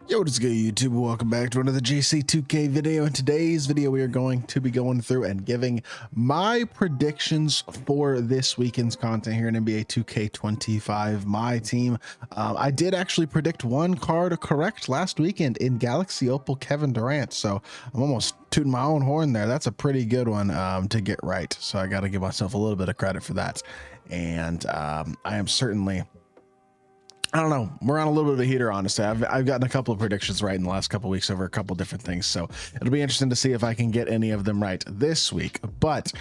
Yo, what's good, YouTube? Welcome back to another GC2K video. In today's video, we are going to be going through and giving my predictions for this weekend's content here in NBA 2K25 My Team. I did actually predict one card correct last weekend in Galaxy Opal Kevin Durant, so I'm almost tooting my own horn there. That's a pretty good one to get right, so I got to give myself a little bit of credit for that. And I am certainly... I don't know. We're on a little bit of a heater, honestly. I've gotten a couple of predictions right in the last couple of weeks over a couple different things, so it'll be interesting to see if I can get any of them right this week. But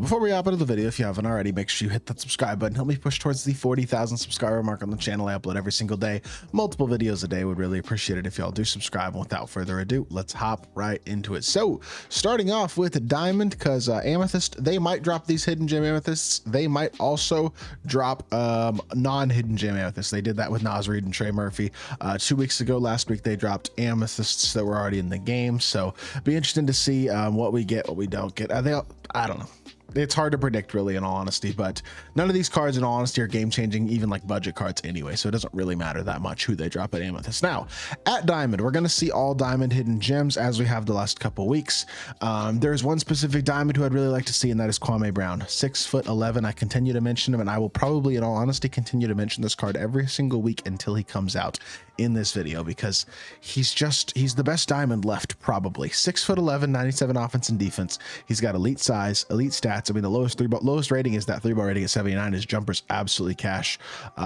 before we hop into the video, if you haven't already, make sure you hit that subscribe button. Help me push towards the 40,000 subscriber mark on the channel. I upload every single day, multiple videos a day. Would really appreciate it if y'all do subscribe. And without further ado, let's hop right into it. So starting off with Diamond, because Amethyst, they might drop these hidden gem amethysts. They might also drop non-hidden gem amethysts. They did that with Nas Reed and Trey Murphy 2 weeks ago. Last week they dropped amethysts that were already in the game, so be interesting to see what we get, what we don't get. I don't know. It's hard to predict, really, in all honesty, but none of these cards, in all honesty, are game-changing, even like budget cards anyway, so it doesn't really matter that much who they drop at Amethyst. Now, at Diamond, we're going to see all Diamond hidden gems as we have the last couple weeks. There's one specific Diamond who I'd really like to see, and that is Kwame Brown. 6'11". I continue to mention him, and I will probably, in all honesty, continue to mention this card every single week until he comes out in this video, because he's the best Diamond left, probably. 6'11", 97 offense and defense. He's got elite size, elite stats. I mean, the lowest rating is that 3-ball rating at 79. His jumper's absolutely cash.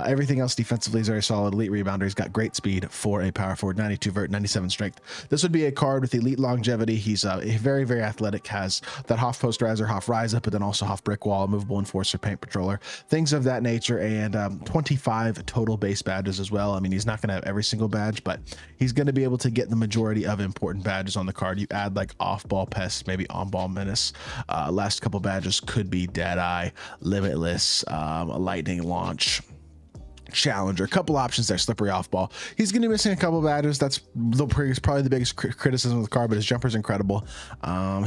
Everything else defensively is very solid. Elite rebounder. He's got great speed for a power forward. 92 vert, 97 strength. This would be a card with elite longevity. He's very, very athletic. Has that Hoff posterizer, Hoff rise up, but then also Hoff brick wall, movable enforcer, paint patroller, things of that nature, and 25 total base badges as well. I mean, he's not going to have every single badge, but he's going to be able to get the majority of important badges on the card. You add like off-ball pest, maybe on-ball menace. Last couple badges could be Deadeye, Limitless, Lightning Launch, Challenger, a couple options there. Slippery off ball. He's going to be missing a couple badges. That's probably the biggest criticism of the card, but his jumper's incredible.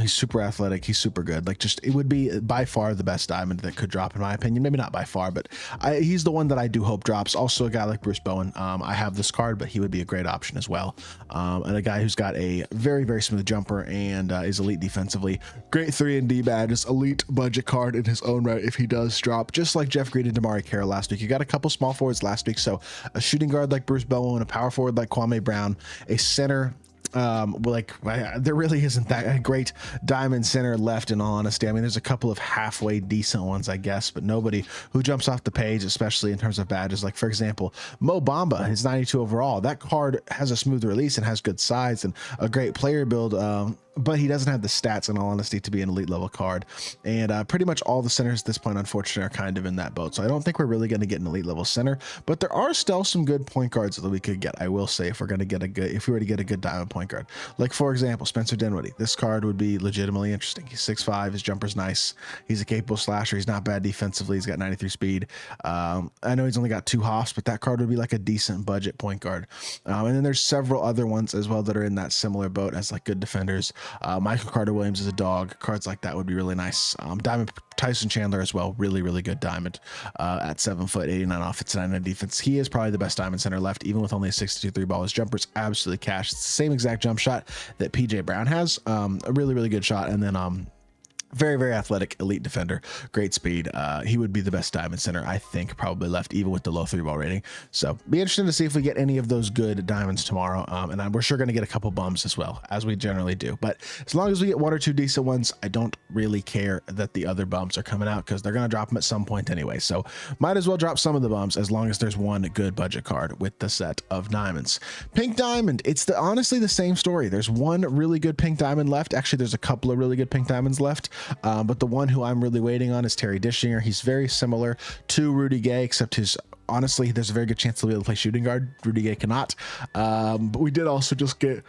He's super athletic. He's super good. Like, just, it would be by far the best Diamond that could drop, in my opinion. Maybe not by far, but he's the one that I do hope drops. Also a guy like Bruce Bowen. I have this card, but he would be a great option as well. And a guy who's got a very, very smooth jumper and is elite defensively. Great 3-and-D badges. Elite budget card in his own right if he does drop, just like Jeff Green and Damari Carroll last week. You got a couple small forwards last week, so a shooting guard like Bruce Bowen, a power forward like Kwame Brown, a center there really isn't that great Diamond center left, in all honesty. I mean, there's a couple of halfway decent ones, I guess, but nobody who jumps off the page, especially in terms of badges. Like, for example, Mo Bamba is 92 overall. That card has a smooth release and has good size and a great player build, but he doesn't have the stats, in all honesty, to be an elite level card. And pretty much all the centers at this point, unfortunately, are kind of in that boat. So I don't think we're really going to get an elite level center, but there are still some good point guards that we could get. I will say, if we were to get a good Diamond point guard, like, for example, Spencer Dinwiddie. This card would be legitimately interesting. He's 6'5", his jumper's nice. He's a capable slasher. He's not bad defensively. He's got 93 speed. I know he's only got 2 hoffs, but that card would be like a decent budget point guard. And then there's several other ones as well that are in that similar boat as like good defenders. Michael Carter-Williams is a dog. Cards like that would be really nice. Diamond Tyson Chandler as well. Really, really good Diamond at 7 foot, 89 offense, 99 defense. He is probably the best Diamond center left, even with only a 62 3-ball. His jumper's absolutely cash. It's the same exact jump shot that PJ Brown has. A really, really good shot. And then very, very athletic, elite defender, great speed. He would be the best Diamond center, I think, probably left, even with the low 3-ball rating. So be interesting to see if we get any of those good Diamonds tomorrow. And we're sure going to get a couple bums as well, as we generally do. But as long as we get 1 or 2 decent ones, I don't really care that the other bums are coming out, because they're going to drop them at some point anyway. So might as well drop some of the bums as long as there's one good budget card with the set of Diamonds. Pink Diamond, it's honestly the same story. There's one really good Pink Diamond left. Actually, there's a couple of really good Pink Diamonds left. But the one who I'm really waiting on is Terry Dishinger. He's very similar to Rudy Gay, except honestly, there's a very good chance he'll be able to play shooting guard. Rudy Gay cannot. But we did also just get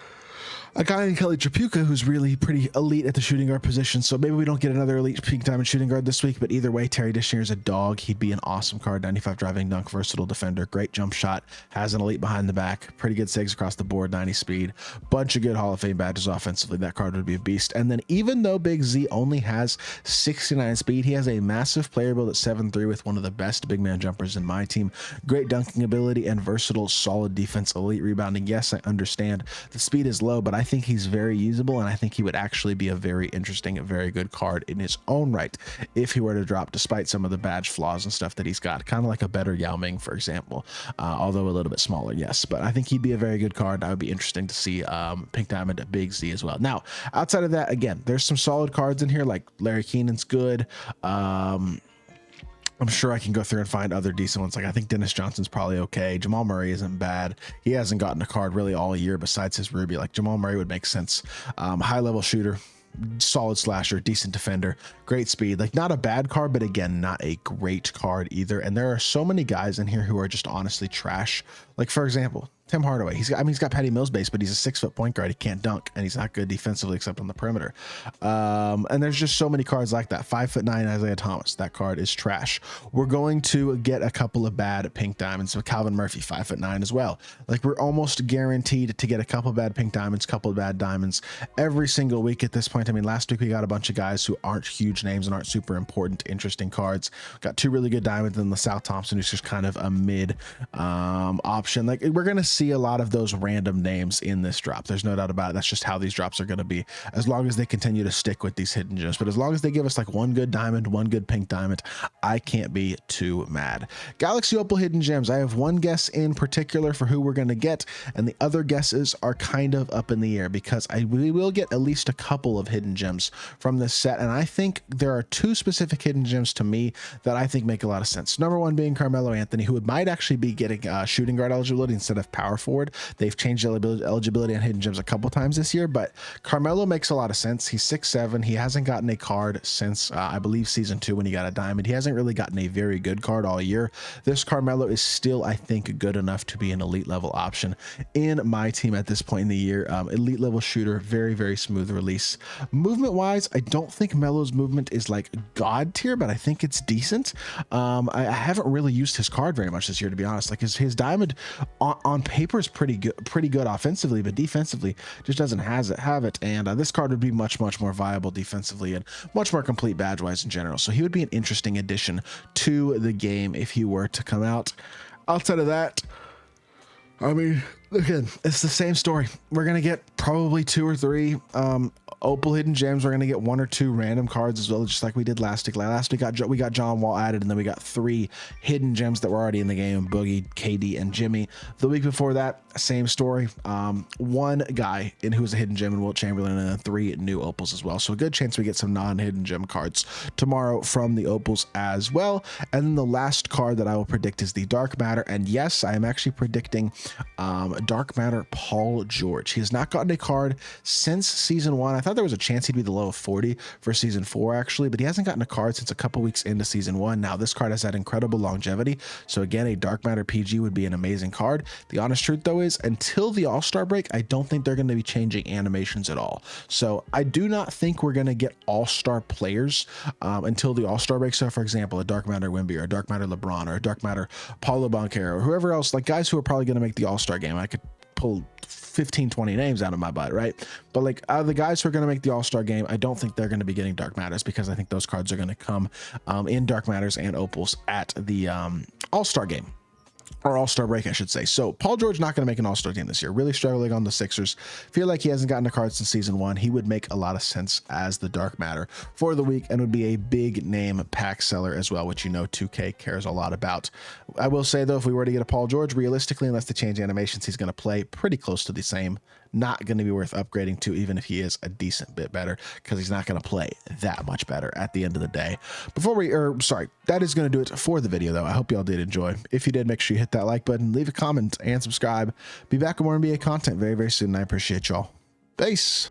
a guy in Kelly Tripucka who's really pretty elite at the shooting guard position. So maybe we don't get another elite peak diamond shooting guard this week, but either way, Terry Dishier is a dog. He'd be an awesome card. 95 driving dunk, versatile defender, great jump shot, has an elite behind the back, pretty good sigs across the board, 90 speed, bunch of good Hall of Fame badges offensively. That card would be a beast. And then even though Big Z only has 69 speed, he has a massive player build at 7'3" with one of the best big man jumpers in my team. Great dunking ability and versatile, solid defense, elite rebounding. Yes, I understand the speed is low, but I think he's very usable, and I think he would actually be a very interesting, very good card in his own right if he were to drop, despite some of the badge flaws and stuff that he's got. Kind of like a better Yao Ming, for example, although a little bit smaller, yes. But I think he'd be a very good card. That would be interesting to see Pink Diamond Big Z as well. Now, outside of that, again, there's some solid cards in here, like Larry Keenan's good. I'm sure I can go through and find other decent ones. Like I think Dennis Johnson's probably okay. Jamal Murray isn't bad. He hasn't gotten a card really all year besides his Ruby. Like Jamal Murray would make sense. High level shooter, solid slasher, decent defender, great speed. Like not a bad card, but again, not a great card either. And there are so many guys in here who are just honestly trash. Like for example, Tim Hardaway. He's got Patty Mills base, but he's a 6-foot point guard. He can't dunk, and he's not good defensively except on the perimeter. And there's just so many cards like that. 5'9" Isaiah Thomas. That card is trash. We're going to get a couple of bad pink diamonds. So Calvin Murphy, 5'9" as well. Like we're almost guaranteed to get a couple of bad pink diamonds, couple of bad diamonds every single week at this point. I mean, last week we got a bunch of guys who aren't huge names and aren't super important, interesting cards. Got two really good diamonds, and LaSalle Thompson, who's just kind of a mid option. Like we're gonna see a lot of those random names in this drop. There's no doubt about it. That's just how these drops are going to be, as long as they continue to stick with these hidden gems. But as long as they give us like one good diamond, one good pink diamond, I can't be too mad. Galaxy Opal hidden gems. I have one guess in particular for who we're going to get, and the other guesses are kind of up in the air because we will get at least a couple of hidden gems from this set. And I think there are two specific hidden gems to me that I think make a lot of sense. Number one being Carmelo Anthony, who might actually be getting shooting guard eligibility instead of power forward. They've changed eligibility on hidden gems a couple times this year, but Carmelo makes a lot of sense. He's 6'7". He hasn't gotten a card since I believe season 2 when he got a diamond. He hasn't really gotten a very good card all year. This Carmelo is still, I think, good enough to be an elite level option in my team at this point in the year. Elite level shooter, very, very smooth release. Movement wise, I don't think Melo's movement is like god tier, but I think it's decent. I haven't really used his card very much this year, to be honest. Like his diamond on paper is pretty good offensively, but defensively just doesn't have it. And this card would be much more viable defensively and much more complete badge wise in general. So he would be an interesting addition to the game if he were to come out. Outside of that, I mean, again, it's the same story. We're gonna get probably 2 or 3 Opal hidden gems. We're gonna get 1 or 2 random cards as well, just like we did last week. Last week we got John Wall added, and then we got 3 hidden gems that were already in the game: Boogie, KD, and Jimmy. The week before that, same story. 1 guy who was a hidden gem in Wilt Chamberlain, and then 3 new Opals as well. So a good chance we get some non-hidden gem cards tomorrow from the Opals as well. And then the last card that I will predict is the Dark Matter. And yes, I am actually predicting Dark Matter Paul George. He has not gotten a card since season 1. I thought there was a chance he'd be the low of 40 for season 4 actually, but he hasn't gotten a card since a couple weeks into season 1. Now this card has had incredible longevity, so again, a Dark Matter PG would be an amazing card. The honest truth though is, until the All-Star break, I don't think they're going to be changing animations at all. So I do not think we're going to get All-Star players until the All-Star break. So for example, a Dark Matter Wemby, or a Dark Matter LeBron, or a Dark Matter Paulo Banchero, or whoever else, like guys who are probably going to make the All-Star game. I could pull 15-20 names out of my butt, right? But like the guys who are going to make the All-Star game, I don't think they're going to be getting Dark Matters, because I think those cards are going to come in Dark Matters and Opals at the All-Star game. Or All-Star break, I should say. So Paul George not going to make an All-Star team this year. Really struggling on the Sixers. Feel like he hasn't gotten a card since season 1. He would make a lot of sense as the Dark Matter for the week, and would be a big name pack seller as well, which 2K cares a lot about. I will say though, if we were to get a Paul George, realistically, unless they change animations, he's going to play pretty close to the same. Not going to be worth upgrading to, even if he is a decent bit better, because he's not going to play that much better at the end of the day. That is going to do it for the video though. I hope y'all did enjoy. If you did, make sure you hit that like button, leave a comment, and subscribe. Be back with more NBA content very, very soon. I appreciate y'all. Peace.